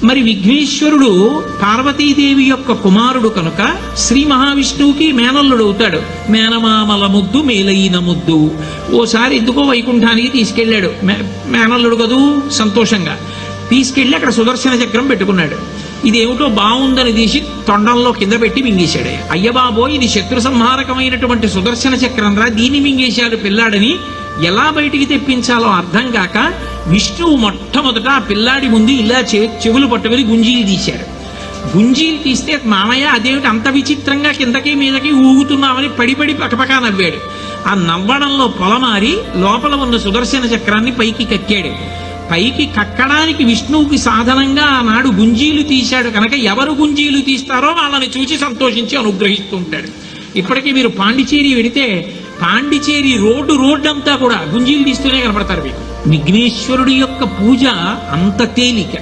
మరి విఘ్నేశ్వరుడు పార్వతీదేవి యొక్క కుమారుడు కనుక శ్రీ మహావిష్ణువుకి మేనల్లుడు అవుతాడు. మేనమామల ముద్దు మేలైన ముద్దు. ఓసారి ఎందుకో వైకుంఠానికి తీసుకెళ్లాడు, మేనల్లుడు కదూ సంతోషంగా తీసుకెళ్లి అక్కడ సుదర్శన చక్రం పెట్టుకున్నాడు. ఇదేమిటో బాగుందని తీసి తొండంలో కింద పెట్టి మింగేశాడు. అయ్యబాబో ఇది శత్రు సంహారకమైనటువంటి సుదర్శన చక్రం రా, దీన్ని మింగేశాడు పిల్లాడని ఎలా బయటికి తెప్పించాలో అర్థం కాక విష్ణువు మొట్టమొదట ఆ పిల్లాడి ముందు ఇలా చెవులు పట్టుకుని గుంజీలు తీశాడు. గుంజీలు తీస్తే మామయ్య అదేమిటి అంత విచిత్రంగా కిందకి మీదకి ఊగుతున్నామని పడి పకపకా నవ్వాడు. ఆ నవ్వడంలో పొలమారి లోపల ఉన్న సుదర్శన చక్రాన్ని పైకి కక్కాడు. పైకి కక్కడానికి విష్ణువుకి సాధనంగా ఆనాడు గుంజీలు తీశాడు కనుక ఎవరు గుంజీలు తీస్తారో వాళ్ళని చూసి సంతోషించి అనుగ్రహిస్తూ ఉంటాడు. ఇప్పటికీ మీరు పాండిచేరి వెడితే పాండిచేరి రోడ్డు అంతా కూడా గుంజీలు తీస్తూనే కనపడతారు మీకు. విఘ్నేశ్వరుడి యొక్క పూజ అంత తేలిక.